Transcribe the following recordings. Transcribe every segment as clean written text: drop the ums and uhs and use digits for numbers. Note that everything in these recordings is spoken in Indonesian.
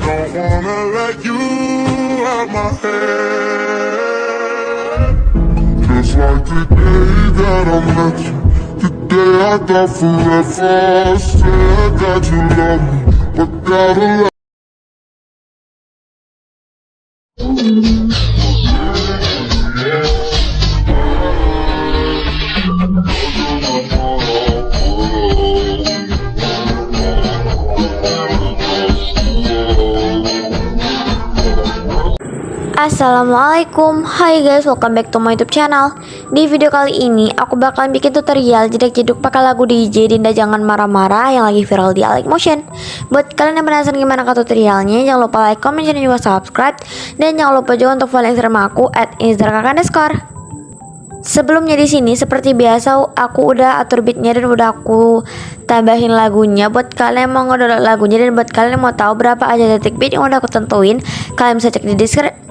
Don't wanna let you out my head. Just like the day that I met you, the day I thought forever. Said that you love me, but gotta let Assalamualaikum, hai guys, welcome back to my YouTube channel. Di video kali ini aku bakalan bikin tutorial jedak-jeduk pakai lagu DJ Dinda Jangan Marah-Marah yang lagi viral di Motion. Buat kalian yang penasaran gimana ke tutorialnya, jangan lupa like, comment, dan juga subscribe. Dan jangan lupa juga untuk follow Instagram aku @inzarkak_. Sebelumnya di sini seperti biasa aku udah atur beatnya dan udah aku tambahin lagunya buat kalian yang mau ngedownload lagunya, dan buat kalian yang mau tahu berapa aja detik beat yang udah aku tentuin, kalian bisa cek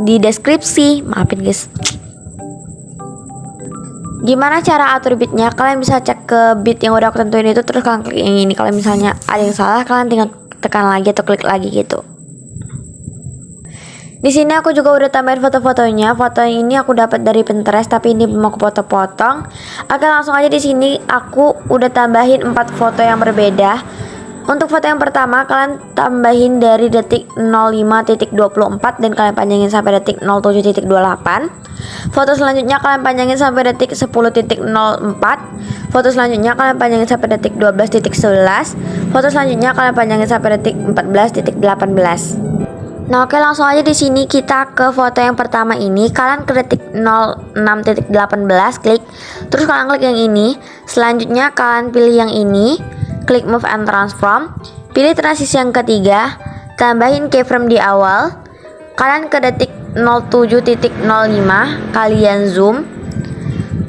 di deskripsi. Maafin guys. Gimana cara atur beatnya? Kalian bisa cek ke beat yang udah aku tentuin itu, terus kalian klik yang ini. Kalau misalnya ada yang salah, kalian tinggal tekan lagi atau klik lagi gitu. Di sini aku juga udah tambahin foto-fotonya. Foto ini aku dapat dari Pinterest, tapi ini belum aku potong-potong. Oke, langsung aja di sini aku udah tambahin 4 foto yang berbeda. Untuk foto yang pertama kalian tambahin dari detik 05.24 dan kalian panjangin sampai detik 07.28. Foto selanjutnya kalian panjangin sampai detik 10.04. Foto selanjutnya kalian panjangin sampai detik 12.11. Foto selanjutnya kalian panjangin sampai detik 14.18. Nah, oke, langsung aja di sini kita ke foto yang pertama ini. Kalian ke detik 06.18 klik, terus kalian klik yang ini. Selanjutnya kalian pilih yang ini, klik move and transform. Pilih transisi yang ketiga, tambahin keyframe di awal. Kalian ke detik 07.05, kalian zoom.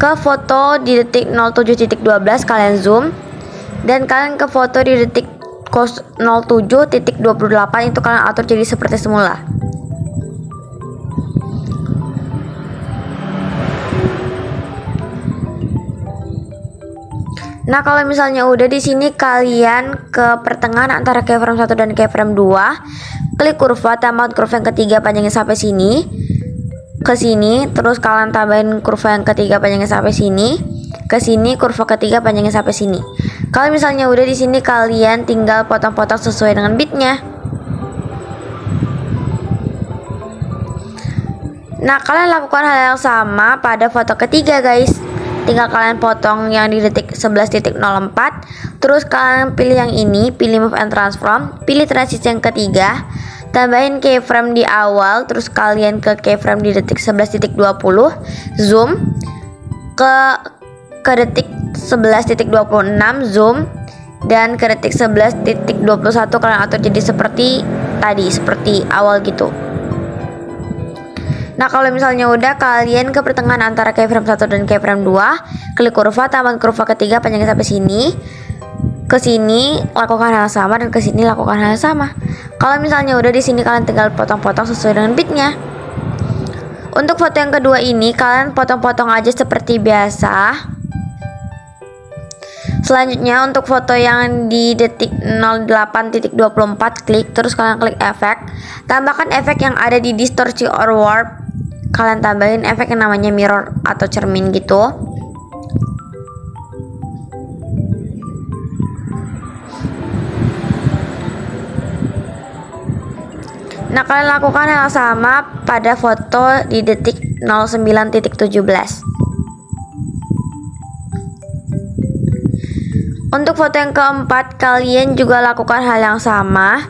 Ke foto di detik 07.12 kalian zoom. Dan kalian ke foto di detik 07.28 itu kalian atur jadi seperti semula. Nah, kalau misalnya udah di sini kalian ke pertengahan antara keyframe 1 dan keyframe 2, klik kurva, tambahkan kurva yang ketiga panjangnya sampai sini. Ke sini, terus kalian tambahin kurva yang ketiga panjangnya sampai sini. Ke sini, kurva ketiga panjangnya sampai sini. Kalau misalnya udah di sini kalian tinggal potong-potong sesuai dengan beatnya. Nah, kalian lakukan hal yang sama pada foto ketiga guys. Tinggal kalian potong yang di detik 11.04. Terus kalian pilih yang ini, pilih move and transform. Pilih transisi yang ketiga, tambahin keyframe di awal. Terus kalian ke keyframe di detik 11.20, zoom. Ke detik 11.26 zoom, dan ke detik 11.21 kalian atur jadi seperti tadi, seperti awal gitu. Nah, kalau misalnya udah, kalian ke pertengahan antara keyframe 1 dan keyframe 2, klik kurva, tambahkan kurva ketiga panjangnya sampai sini. Ke sini lakukan hal sama, dan ke sini lakukan hal sama. Kalau misalnya udah di sini kalian tinggal potong-potong sesuai dengan beatnya. Untuk foto yang kedua ini kalian potong-potong aja seperti biasa. Selanjutnya untuk foto yang di detik 08.24 klik, terus kalian klik efek. Tambahkan efek yang ada di distorsi or warp. Kalian tambahin efek yang namanya mirror atau cermin gitu. Nah, kalian lakukan hal sama pada foto di detik 09.17. Untuk foto yang keempat, kalian juga lakukan hal yang sama.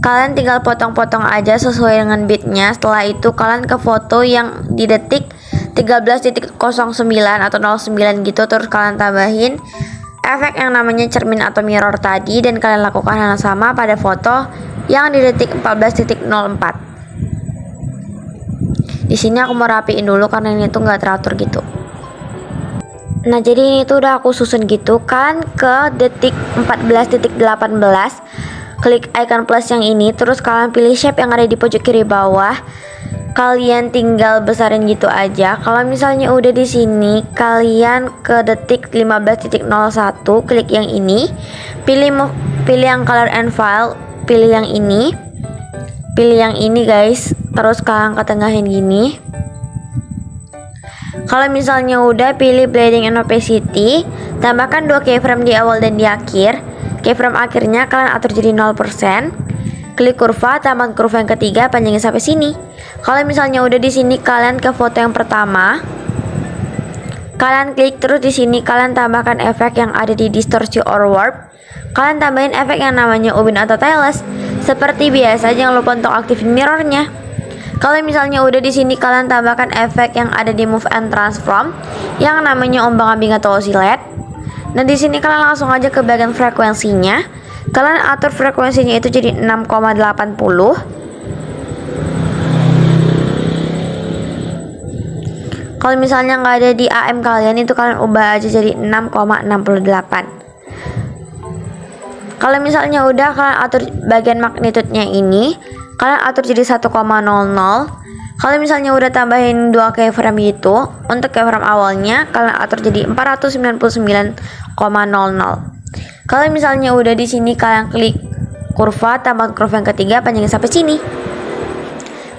Kalian tinggal potong-potong aja sesuai dengan beatnya. Setelah itu kalian ke foto yang di detik 13.09 atau 09 gitu. Terus kalian tambahin efek yang namanya cermin atau mirror tadi, dan kalian lakukan hal yang sama pada foto yang di detik 14.04. Di sini aku mau rapiin dulu karena ini tuh nggak teratur gitu. Nah, jadi ini tuh udah aku susun gitu kan. Ke detik 14.18 klik icon plus yang ini, terus kalian pilih shape yang ada di pojok kiri bawah. Kalian tinggal besarin gitu aja. Kalau misalnya udah di sini, kalian ke detik 15.01 klik yang ini, pilih yang color and file, pilih yang ini. pilih yang ini guys, terus kalian ketengahin gini. Kalau misalnya udah, pilih blending and opacity, tambahkan 2 keyframe di awal dan di akhir. Keyframe akhirnya kalian atur jadi 0%. Klik kurva, tambahkan kurva yang ketiga, panjangin sampai sini. Kalau misalnya udah di sini, kalian ke foto yang pertama. Kalian klik terus di sini, kalian tambahkan efek yang ada di distorsi or warp. Kalian tambahin efek yang namanya ubin atau tailless. Seperti biasa, jangan lupa untuk aktifin mirrornya. Kalau misalnya udah di sini, kalian tambahkan efek yang ada di move and transform yang namanya ombang-ambing atau oscillate. Nah, di sini kalian langsung aja ke bagian frekuensinya. Kalian atur frekuensinya itu jadi 6,80. Kalau misalnya nggak ada di AM kalian, itu kalian ubah aja jadi 6,68. Kalau misalnya udah, kalian atur bagian magnitude-nya ini, kalian atur jadi 1,00. Kalau misalnya udah tambahin 2 keyframe itu, untuk keyframe awalnya kalian atur jadi 499,00. Kalau misalnya udah di sini, kalian klik kurva, tambah kurva yang ketiga, panjangin sampai sini.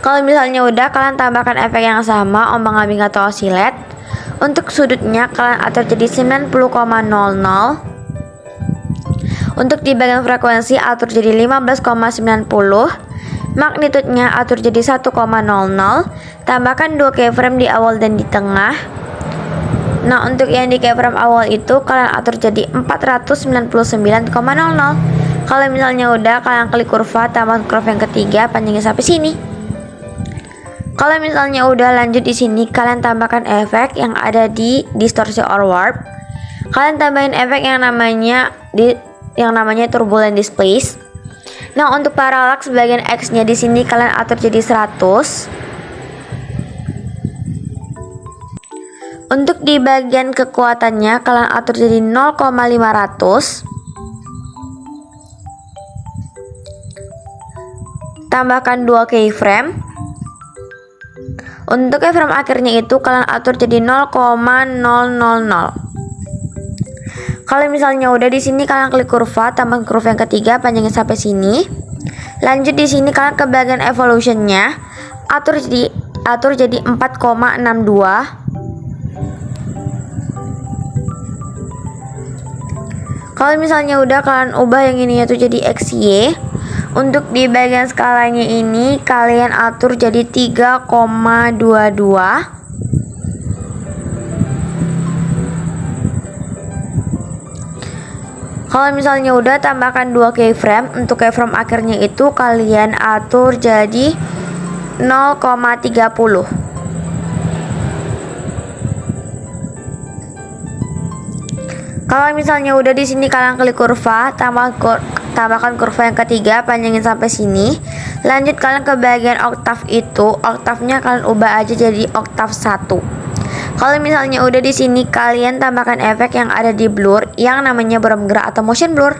Kalau misalnya udah, kalian tambahkan efek yang sama, ombang-ambing atau oscillate. Untuk sudutnya kalian atur jadi 90,00. Untuk di bagian frekuensi atur jadi 15,90. Magnitude-nya atur jadi 1,00. Tambahkan 2 keyframe di awal dan di tengah. Nah, untuk yang di keyframe awal itu kalian atur jadi 499,00. Kalau misalnya udah, kalian klik kurva, tambah kurva yang ketiga, panjangin sampai sini. Kalau misalnya udah, lanjut di sini kalian tambahkan efek yang ada di distorsi or warp. Kalian tambahin efek yang namanya turbulent displace. Nah, untuk parallax bagian X-nya di sini kalian atur jadi 100. Untuk di bagian kekuatannya kalian atur jadi 0,500. Tambahkan 2 keyframe. Untuk keyframe akhirnya itu kalian atur jadi 0,000. Kalau misalnya udah di sini, kalian klik kurva, tambah kurva yang ketiga, panjangin sampai sini. Lanjut di sini kalian ke bagian evolutionnya, atur jadi 4,62. Kalau misalnya udah, kalian ubah yang ini tuh jadi XY. Untuk di bagian skalanya ini kalian atur jadi 3,22. Kalau misalnya udah, tambahkan 2 keyframe. Untuk keyframe akhirnya itu kalian atur jadi 0,30. Kalau misalnya udah di sini, kalian klik kurva, tambahkan kurva yang ketiga, panjangin sampai sini. Lanjut kalian ke bagian oktav itu, oktavnya kalian ubah aja jadi oktav 1. Kalau misalnya udah di sini, kalian tambahkan efek yang ada di blur yang namanya buram gerak atau motion blur.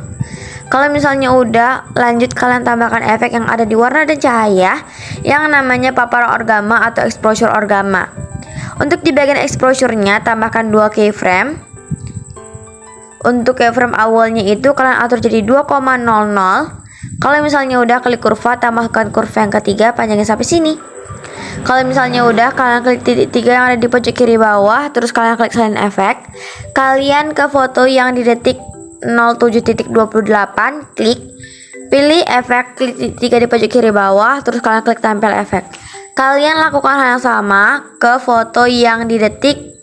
Kalau misalnya udah, lanjut kalian tambahkan efek yang ada di warna dan cahaya yang namanya paparazzi orgama atau exposure orgama. Untuk di bagian exposure-nya tambahkan 2 keyframe. Untuk keyframe awalnya itu kalian atur jadi 2,00. Kalau misalnya udah, klik kurva, tambahkan kurva yang ketiga, panjangin sampai sini. Kalau misalnya udah, kalian klik titik 3 yang ada di pojok kiri bawah, terus kalian klik silent effect. Kalian ke foto yang di detik 07.28, klik, pilih efek, klik titik 3 di pojok kiri bawah, terus kalian klik tempel efek. Kalian lakukan hal yang sama ke foto yang di detik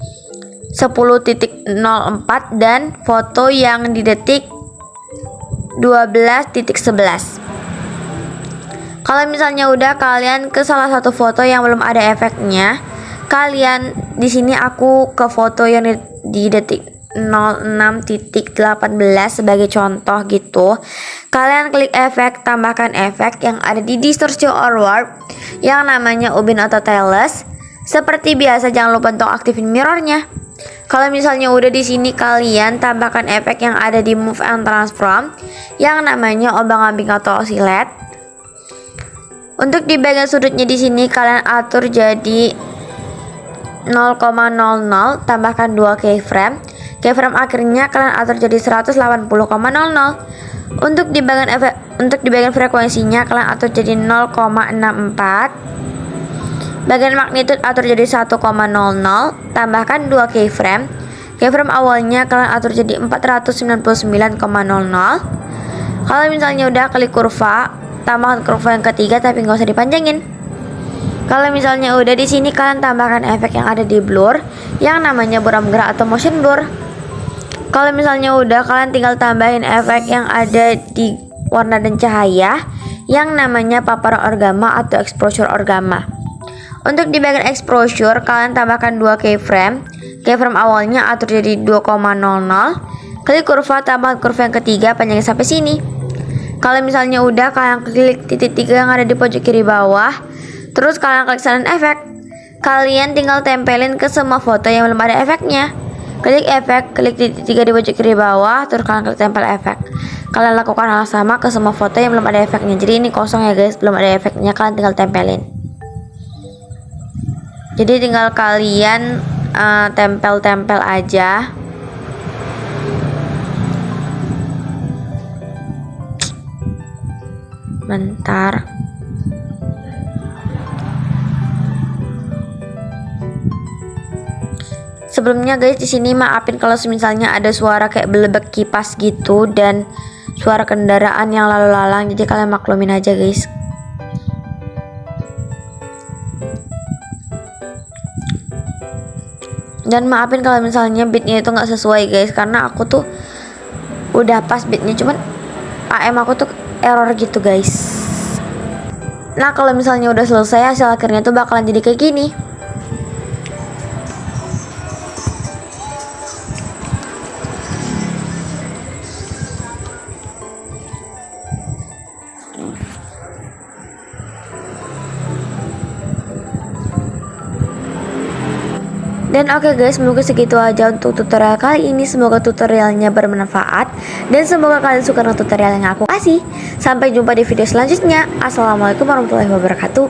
10.04 dan foto yang di detik 12.11. Kalau misalnya udah, kalian ke salah satu foto yang belum ada efeknya. Kalian di sini aku ke foto yang di detik 06.18 sebagai contoh gitu. Kalian klik efek, tambahkan efek yang ada di distorsi or warp yang namanya ubin atau tailless. Seperti biasa, jangan lupa untuk aktifin mirrornya. Kalau misalnya udah di sini, kalian tambahkan efek yang ada di move and transform yang namanya ombang-ambing atau oscillate. Untuk di bagian sudutnya di sini kalian atur jadi 0,00, tambahkan 2 keyframe. Keyframe akhirnya kalian atur jadi 180,00. Untuk di bagian efek, Untuk di bagian frekuensinya kalian atur jadi 0,64. Bagian magnitude atur jadi 1,00. Tambahkan 2 keyframe. Keyframe awalnya kalian atur jadi 499,00. Kalau misalnya udah, klik kurva, tambahkan kurva yang ketiga tapi nggak usah dipanjangin. Kalau misalnya udah, di sini kalian tambahkan efek yang ada di blur yang namanya buram gerak atau motion blur. Kalau misalnya udah, kalian tinggal tambahin efek yang ada di warna dan cahaya yang namanya paparan orgama atau exposure orgama. Untuk di bagian exposure kalian tambahkan 2 keyframe. Keyframe awalnya atur jadi 2,00. Klik kurva, tambahkan kurva yang ketiga, panjangin sampai sini. Kalau misalnya udah, kalian klik titik 3 yang ada di pojok kiri bawah. Terus kalian klik silent effect. Kalian tinggal tempelin ke semua foto yang belum ada efeknya. Klik efek, klik titik 3 di pojok kiri bawah, terus kalian klik tempel efek. Kalian lakukan hal sama ke semua foto yang belum ada efeknya. Jadi ini kosong ya guys, belum ada efeknya, kalian tinggal tempelin. Jadi tinggal kalian tempel-tempel aja. Bentar. Sebelumnya guys, di sini maafin kalau misalnya ada suara kayak belebek kipas gitu dan suara kendaraan yang lalu lalang, jadi kalian maklumin aja guys. Dan maafin kalau misalnya beatnya itu nggak sesuai guys, karena aku tuh udah pas beatnya, cuman AM aku tuh error gitu guys. Nah kalau misalnya udah selesai, hasil akhirnya tuh bakalan jadi kayak gini. Dan oke guys, semoga segitu aja untuk tutorial kali ini. Semoga tutorialnya bermanfaat dan semoga kalian suka dengan tutorial yang aku kasih. Sampai jumpa di video selanjutnya. Assalamualaikum warahmatullahi wabarakatuh.